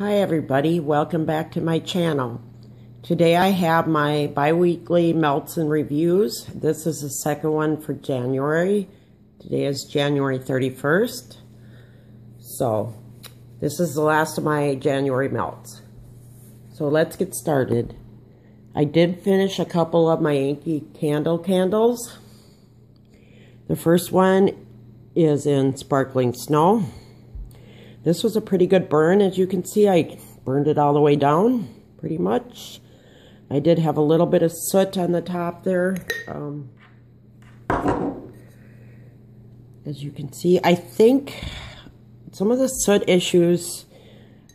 Hi everybody, welcome back to my channel. Today I have my bi-weekly melts and reviews. This is the second one for January. Today is January 31st. So this is the last of my January melts. So let's get started. I did finish a couple of my Yankee Candle candles. The first one is in Sparkling Snow. This was a pretty good burn. As you can see, I burned it all the way down, pretty much. I did have a little bit of soot on the top there. As you can see, I think some of the soot issues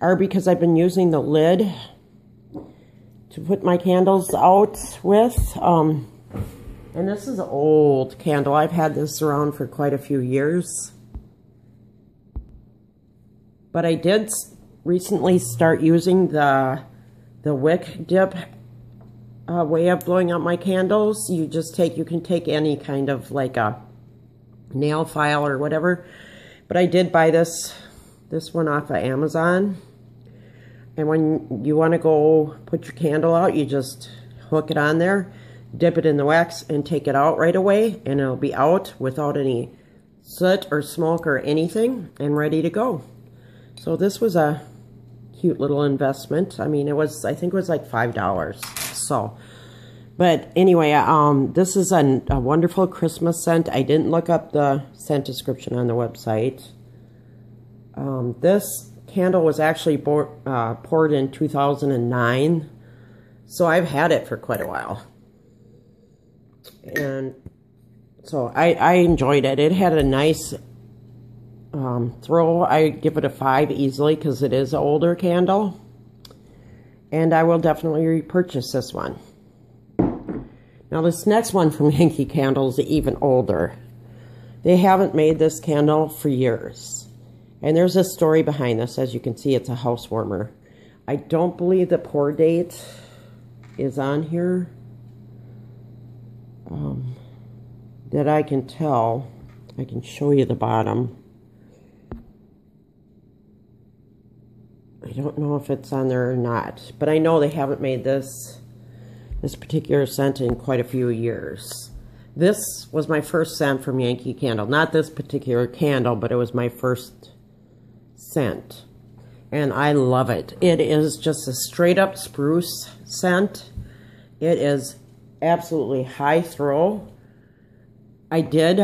are because I've been using the lid to put my candles out with. And this is an old candle. I've had this around for quite a few years. But I did recently start using the wick dip way of blowing out my candles. You can take any kind of like a nail file or whatever. But I did buy this one off of Amazon. And when you want to go put your candle out, you just hook it on there, dip it in the wax, and take it out right away. And it'll be out without any soot or smoke or anything and ready to go. So this was a cute little investment. I mean, I think it was like $5. So, but anyway, this is a wonderful Christmas scent. I didn't look up the scent description on the website. This candle was actually poured in 2009. So I've had it for quite a while. And so I enjoyed it. It had a nice throw. I give it a 5 easily because it is an older candle. And I will definitely repurchase this one. Now this next one from Yankee Candle is even older. They haven't made this candle for years. And there's a story behind this. As you can see, it's a house warmer. I don't believe the pour date is on here. That I can tell. I can show you the bottom. I don't know if it's on there or not, but I know they haven't made this particular scent in quite a few years. This was my first scent from Yankee Candle. Not this particular candle, but it was my first scent. And I love it. It is just a straight up spruce scent. It is absolutely high throw. I did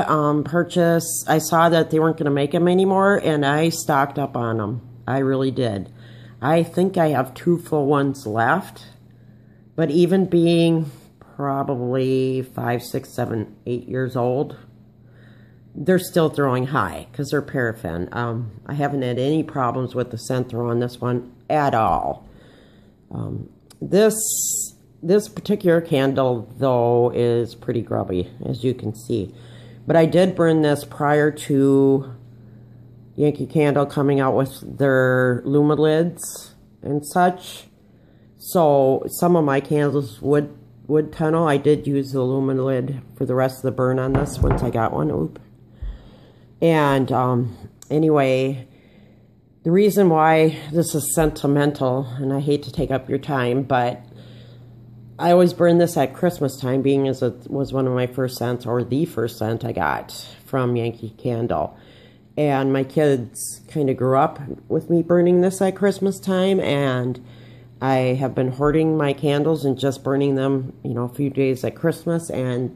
purchase, I saw that they weren't going to make them anymore, and I stocked up on them. I really did. I think I have 2 full ones left, but even being probably 5, 6, 7, 8 years old, they're still throwing high because they're paraffin. I haven't had any problems with the scent throw on this one at all. This particular candle, though, is pretty grubby, as you can see. But I did burn this prior to Yankee Candle coming out with their Lumilids and such. So some of my candles would tunnel. I did use the Lumilid for the rest of the burn on this once I got one. Oop. And anyway, the reason why this is sentimental, and I hate to take up your time, but I always burn this at Christmas time, being as it was one of my first scents, or the first scent I got from Yankee Candle. And my kids kind of grew up with me burning this at Christmas time, and I have been hoarding my candles and just burning them, you know, a few days at Christmas, and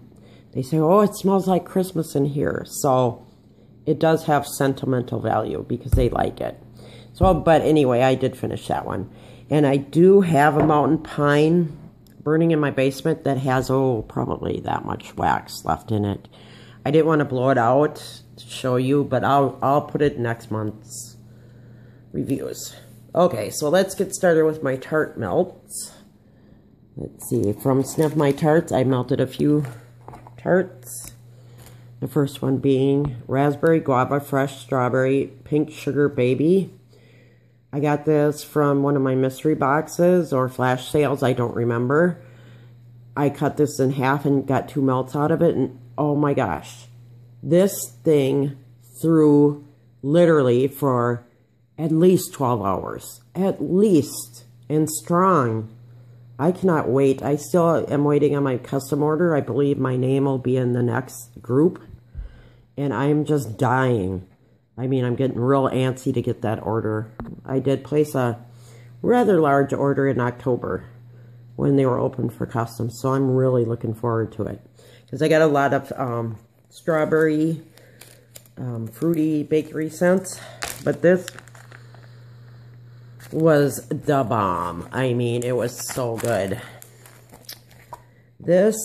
they say, oh, it smells like Christmas in here. So it does have sentimental value because they like it. So, but anyway, I did finish that one. And I do have a Mountain Pine burning in my basement that has, probably that much wax left in it. I didn't want to blow it out to show you, but I'll put it in next month's reviews. Okay, so let's get started with my tart melts. Let's see, from Sniff My Tarts, I melted a few tarts. The first one being Raspberry Guava Fresh Strawberry Pink Sugar Baby. I got this from one of my mystery boxes or flash sales, I don't remember. I cut this in half and got 2 melts out of it, and oh my gosh. This thing threw literally for at least 12 hours. At least. And strong. I cannot wait. I still am waiting on my custom order. I believe my name will be in the next group. And I'm just dying. I mean, I'm getting real antsy to get that order. I did place a rather large order in October when they were open for custom. So I'm really looking forward to it. Because I got a lot of strawberry, fruity bakery scents. But this was the bomb. I mean, it was so good. This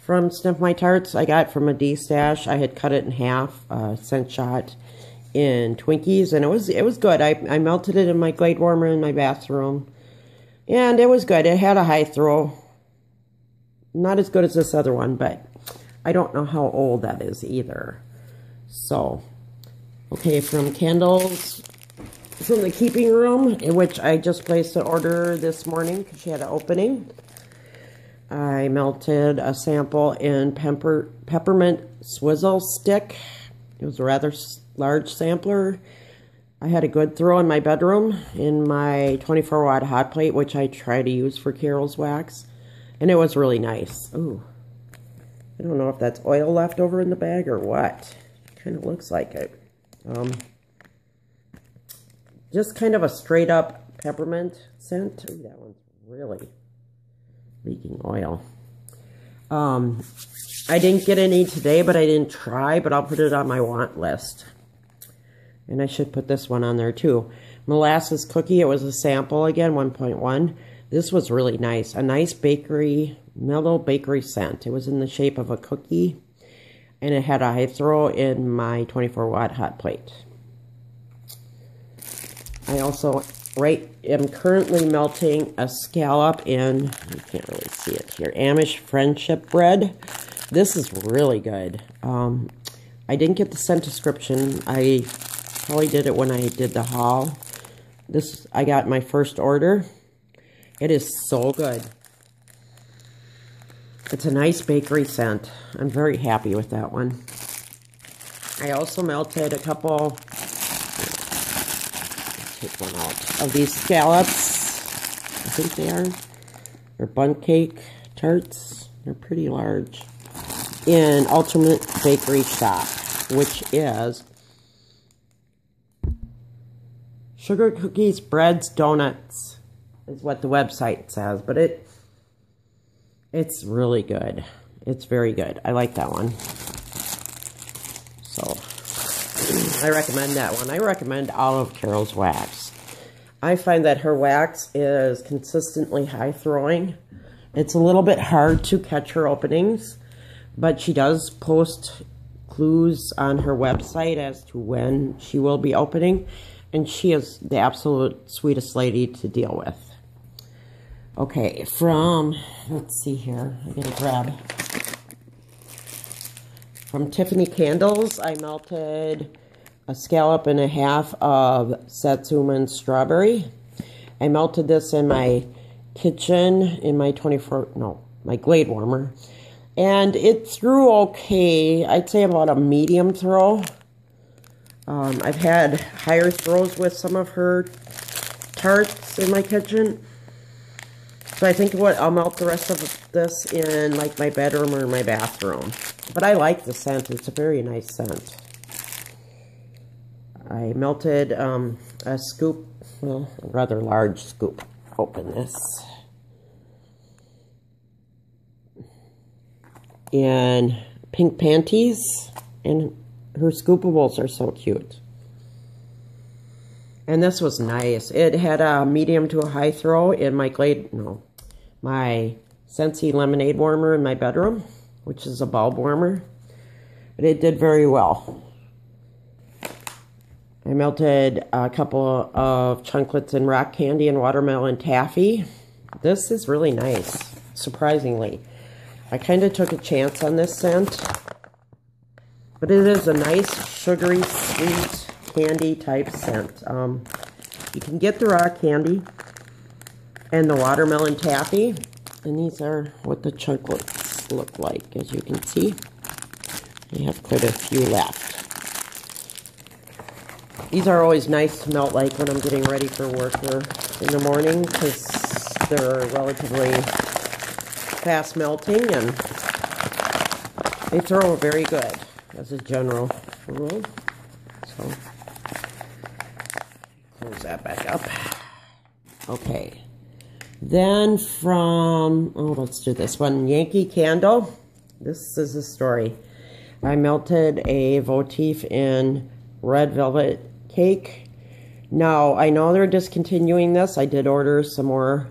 from Sniff My Tarts I got from a D-Stash. I had cut it in half, scent shot in Twinkies, and it was good. I melted it in my Glade warmer in my bathroom, and it was good. It had a high throw. Not as good as this other one, but I don't know how old that is either. So, okay, from Candles from the Keeping Room, in which I just placed an order this morning because she had an opening. I melted a sample in peppermint swizzle stick. It was a rather large sampler. I had a good throw in my bedroom in my 24-watt hot plate, which I try to use for Carol's wax. And it was really nice. Ooh. I don't know if that's oil left over in the bag or what. It kind of looks like it. Just kind of a straight up peppermint scent. Ooh, that one's really leaking oil. I didn't get any today, but I didn't try, but I'll put it on my want list. And I should put this one on there too. Molasses cookie, it was a sample again, 1.1. This was really nice. A nice bakery, mellow bakery scent. It was in the shape of a cookie, and it had a high throw in my 24-watt hot plate. I also am currently melting a scallop in, you can't really see it here, Amish Friendship Bread. This is really good. I didn't get the scent description. I probably did it when I did the haul. I got my first order. It is so good. It's a nice bakery scent. I'm very happy with that one. I also melted a couple, take one out, of these scallops. I think they are. They're bundt cake tarts. They're pretty large. In Ultimate Bakery Shop, which is sugar cookies, breads, donuts, is what the website says. But it's really good. It's very good. I like that one. So, I recommend that one. I recommend all of Carol's wax. I find that her wax is consistently high throwing. It's a little bit hard to catch her openings, but she does post clues on her website as to when she will be opening, and she is the absolute sweetest lady to deal with. Okay, let's see here, I gotta grab. From Tiffany Candles, I melted a scallop and a half of Satsuma Strawberry. I melted this in my kitchen in my my Glade warmer. And it threw okay. I'd say about a medium throw. I've had higher throws with some of her tarts in my kitchen. So I think I'll melt the rest of this in like my bedroom or my bathroom. But I like the scent. It's a very nice scent. I melted a scoop, well, a rather large scoop. Open this. In pink panties, and her scoopables are so cute. And this was nice. It had a medium to a high throw in my my Scentsy lemonade warmer in my bedroom, which is a bulb warmer. But it did very well. I melted a couple of chunklets in rock candy and watermelon taffy. This is really nice, surprisingly. I kind of took a chance on this scent, but it is a nice, sugary, sweet, candy type scent. You can get the rock candy and the watermelon taffy, and these are what the chunklets look like, as you can see. I have quite a few left. These are always nice to melt like when I'm getting ready for work or in the morning because they're relatively fast melting and they throw very good as a general rule. So close that back up. Okay. Then from, let's do this one. Yankee Candle. This is a story. I melted a votive in red velvet cake. Now, I know they're discontinuing this. I did order some more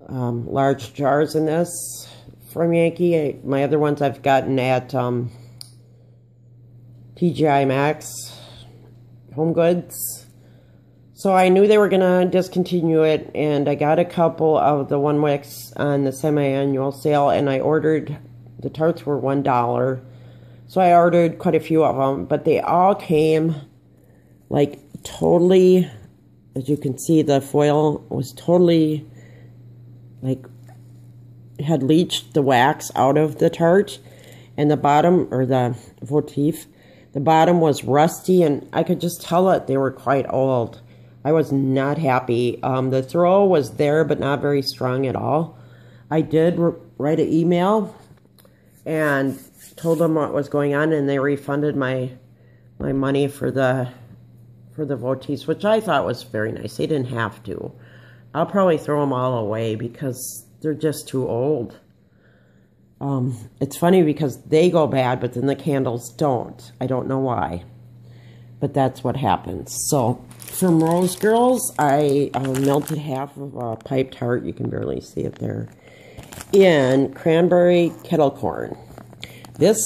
large jars in this from Yankee. My other ones I've gotten at TGI Max Home Goods. So I knew they were going to discontinue it, and I got a couple of the One Wicks on the semi-annual sale, and I ordered, the tarts were $1. So I ordered quite a few of them, but they all came like totally, as you can see, the foil was totally like, had leached the wax out of the tart, and the bottom, or the votive, the bottom was rusty, and I could just tell that they were quite old. I was not happy. The throw was there, but not very strong at all. I did write an email and told them what was going on, and they refunded my money for the votives, which I thought was very nice. They didn't have to. I'll probably throw them all away because they're just too old. It's funny because they go bad, but then the candles don't. I don't know why, but that's what happens. So from Rose Girls, I melted half of a pipe tart. You can barely see it there. In cranberry kettle corn. This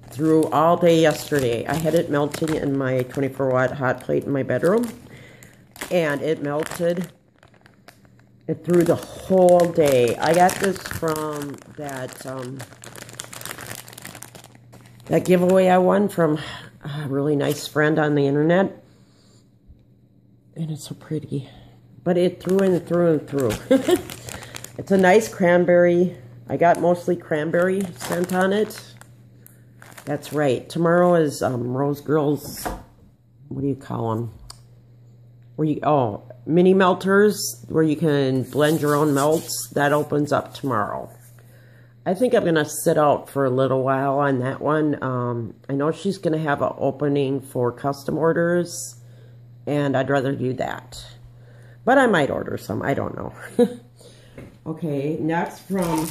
threw all day yesterday. I had it melting in my 24-watt hot plate in my bedroom, and it melted. It threw the whole day. I got this from that that giveaway I won from a really nice friend on the internet. And it's so pretty. But it threw and through and through. It's a nice cranberry. I got mostly cranberry scent on it. That's right. Tomorrow is Rose Girls, what do you call them? Mini melters where you can blend your own melts. That opens up tomorrow. I think I'm going to sit out for a little while on that one. I know she's going to have an opening for custom orders, and I'd rather do that. But I might order some. I don't know. Okay, next from,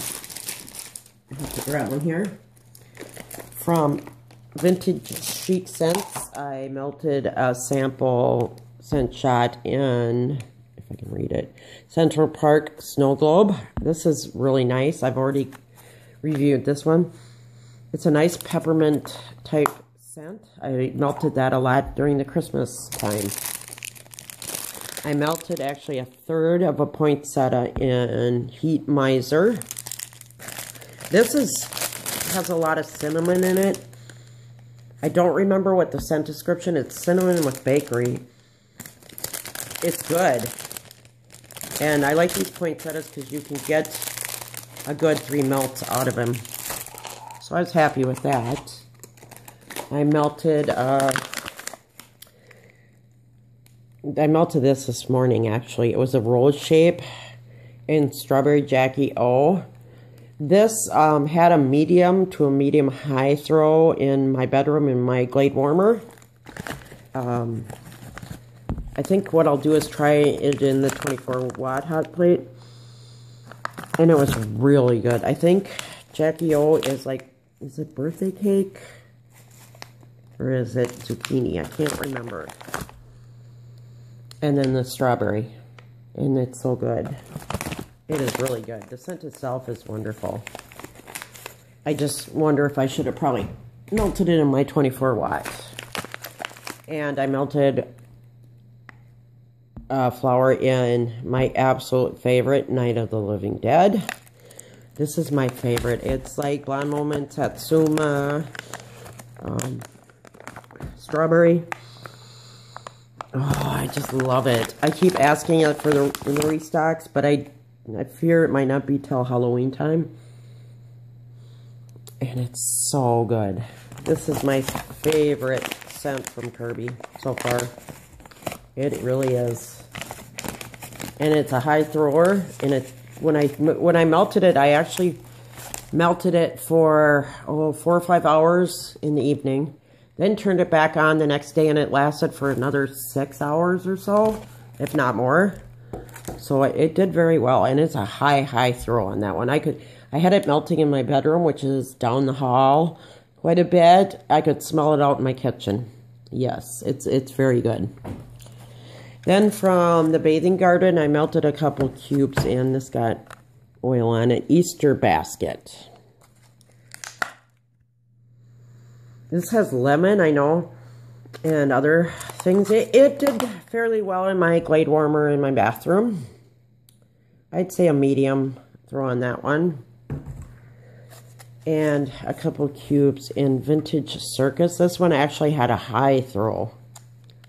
I have to grab one here. From Vintage Chic Scents, I melted a sample scent shot in, if I can read it, Central Park Snow Globe. This is really nice. I've already reviewed this one. It's a nice peppermint type scent. I melted that a lot during the Christmas time. I melted actually a third of a poinsettia in Heat Miser. This has a lot of cinnamon in it. I don't remember what the scent description is. It's cinnamon with bakery. It's good. And I like these poinsettias because you can get a good 3 melts out of them. So I was happy with that. I melted this morning, actually. It was a roll shape in Strawberry Jackie O. This had a medium to a medium high throw in my bedroom in my Glade warmer. I think what I'll do is try it in the 24-watt hot plate. And it was really good. I think Jackie O is like, is it birthday cake? Or is it zucchini? I can't remember. And then the strawberry. And it's so good. It is really good. The scent itself is wonderful. I just wonder if I should have probably melted it in my 24-watt. And I melted flower in my absolute favorite, Night of the Living Dead. This is my favorite. It's like Blonde Moment, Satsuma, strawberry. Oh, I just love it. I keep asking it for the restocks, but I fear it might not be till Halloween time. And it's so good. This is my favorite scent from Kirby so far. It really is. And it's a high thrower. And it when I melted it, I actually melted it for 4 or 5 hours in the evening. Then turned it back on the next day, and it lasted for another 6 hours or so, if not more. So it did very well, and it's a high throw on that one. I had it melting in my bedroom, which is down the hall quite a bit. I could smell it out in my kitchen. Yes, it's very good. Then from the bathing garden, I melted a couple cubes, and this got oil on it. Easter basket. This has lemon, I know, and other things. It did fairly well in my Glade warmer in my bathroom. I'd say a medium throw on that one. And a couple cubes in Vintage Circus. This one actually had a high throw.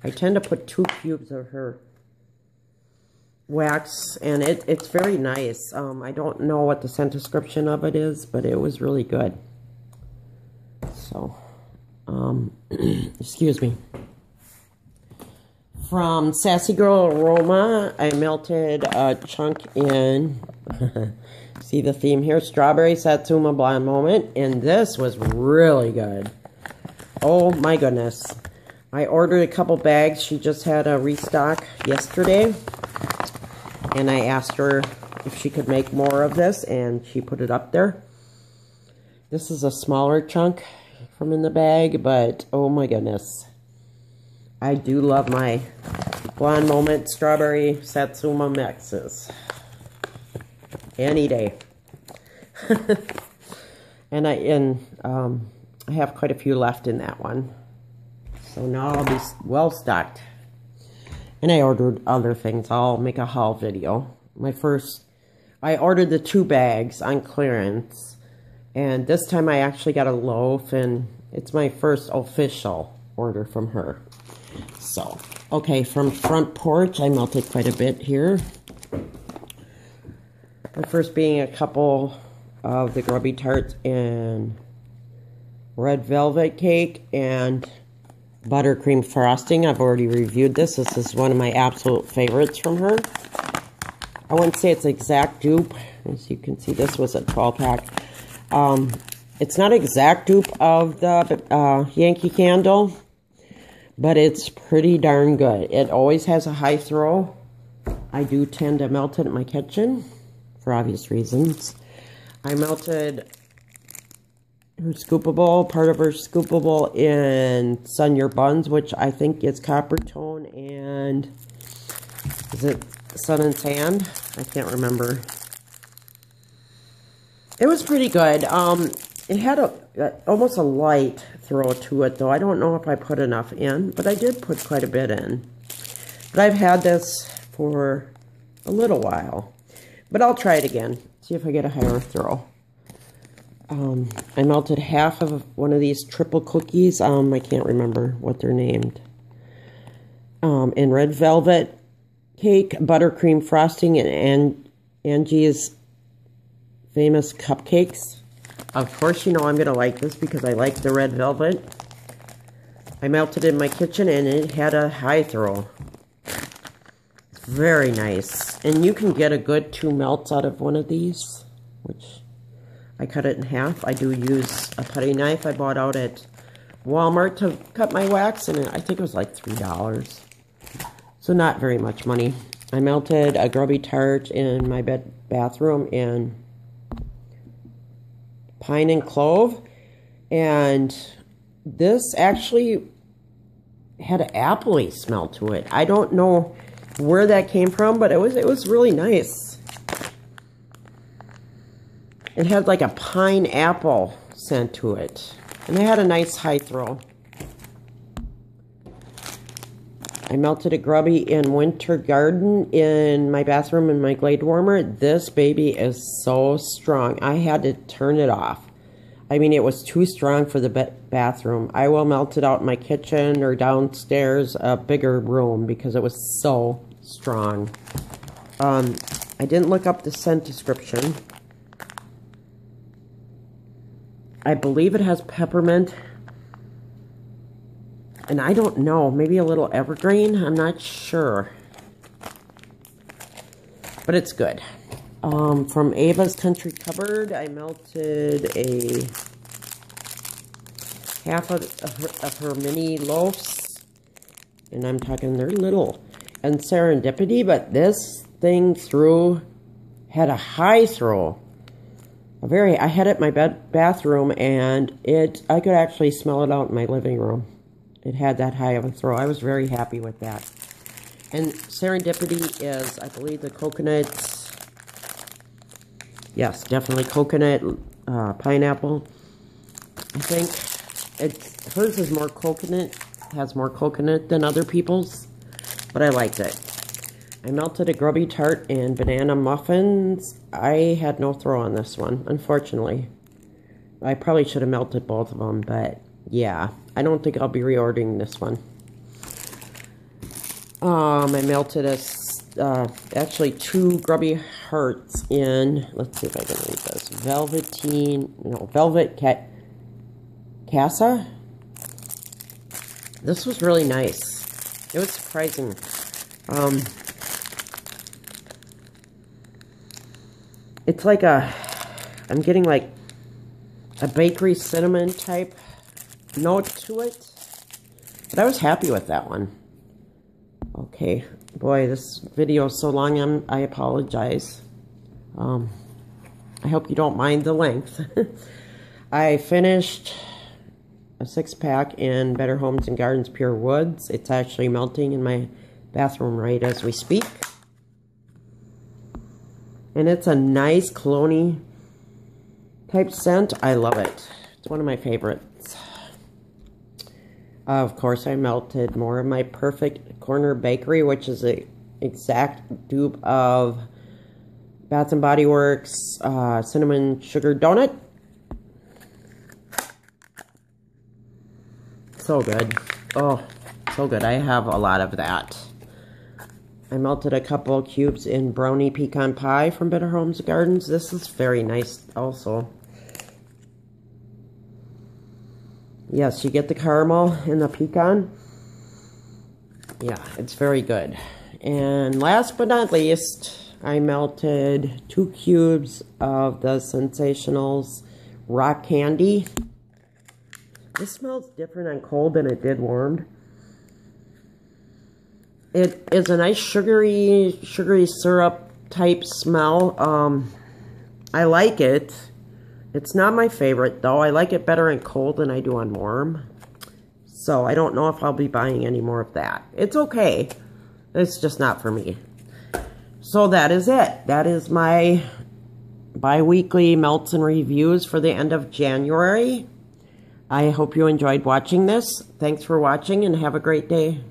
I tend to put 2 cubes of her wax, and it's very nice. I don't know what the scent description of it is, but it was really good. So, excuse me. From Sassy Girl Aroma, I melted a chunk in, see the theme here, Strawberry Satsuma Blonde Moment, and this was really good. Oh my goodness. I ordered a couple bags. She just had a restock yesterday, and I asked her if she could make more of this, and she put it up there. This is a smaller chunk from in the bag, but oh my goodness. I do love my Blonde Moment Strawberry Satsuma mixes. Any day. And I have quite a few left in that one. So now I'll be well stocked. And I ordered other things. I'll make a haul video. I ordered the 2 bags on clearance. And this time I actually got a loaf, and it's my first official order from her. So, okay, from Front Porch, I melted quite a bit here. The first being a couple of the Grubby Tarts and Red Velvet Cake and buttercream frosting. I've already reviewed this. This is one of my absolute favorites from her. I wouldn't say it's exact dupe. As you can see, this was a 12-pack. It's not exact dupe of the Yankee Candle, but it's pretty darn good. It always has a high throw. I do tend to melt it in my kitchen for obvious reasons. I melted her scoopable, part of her scoopable in Sun Your Buns, which I think is Copper Tone and is it Sun and Sand? I can't remember. It was pretty good. It had almost a light throw to it, though. I don't know if I put enough in, but I did put quite a bit in. But I've had this for a little while. But I'll try it again, see if I get a higher throw. I melted half of one of these triple cookies. I can't remember what they're named. In Red Velvet Cake, buttercream frosting, and Angie's Famous Cupcakes. Of course, you know I'm going to like this because I like the Red Velvet. I melted in my kitchen, and it had a high throw. Very nice. And you can get a good 2 melts out of one of these, which I cut it in half. I do use a putty knife I bought out at Walmart to cut my wax, and I think it was like $3. So not very much money. I melted a Grubby Tart in my bathroom in Pine and Clove, and this actually had an appley smell to it. I don't know where that came from, but it was really nice. It had like a pineapple scent to it, and it had a nice high throw. I melted a Grubby in Winter Garden in my bathroom in my Glade warmer. This baby is so strong. I had to turn it off. I mean, it was too strong for the bathroom. I will melt it out in my kitchen or downstairs, a bigger room, because it was so strong. I didn't look up the scent description. I believe it has peppermint And I don't know, maybe a little evergreen. I'm not sure. But it's good. From Ava's Country Cupboard, I melted a half of her mini loaves. And I'm talking they're little. And Serendipity, but this thing had a high throw. I had it in my bathroom, and I could actually smell it out in my living room. It had that high of a throw. I was very happy with that. And Serendipity is, I believe, the coconut. Yes, definitely coconut, pineapple. I think hers is more coconut, has more coconut than other people's, but I liked it. I melted a grubby tart and banana muffins. I had no throw on this one, unfortunately. I probably should have melted both of them, but yeah, I don't think I'll be reordering this one. I melted actually 2 grubby hearts in, let's see if I can read this, Velvet Casa. This was really nice. It was surprising. It's like I'm getting like a bakery cinnamon type note to it. But I was happy with that one. Okay, boy, this video is so long, I apologize. I hope you don't mind the length. I finished a 6-pack in Better Homes and Gardens Pure Woods. It's actually melting in my bathroom right as we speak. And it's a nice cologne type scent. I love it. It's one of my favorites. Of course, I melted more of my Perfect Corner Bakery, which is an exact dupe of Bath & Body Works Cinnamon Sugar Donut. So good. Oh, so good. I have a lot of that. I melted a couple cubes in Brownie Pecan Pie from Better Homes and Gardens. This is very nice also. Yes, you get the caramel and the pecan. Yeah, it's very good. And last but not least, I melted 2 cubes of the Sensationals Rock Candy. This smells different on cold than it did warmed. It is a nice sugary syrup type smell. I like it. It's not my favorite, though. I like it better in cold than I do on warm. So I don't know if I'll be buying any more of that. It's okay. It's just not for me. So that is it. That is my bi-weekly melts and reviews for the end of January. I hope you enjoyed watching this. Thanks for watching and have a great day.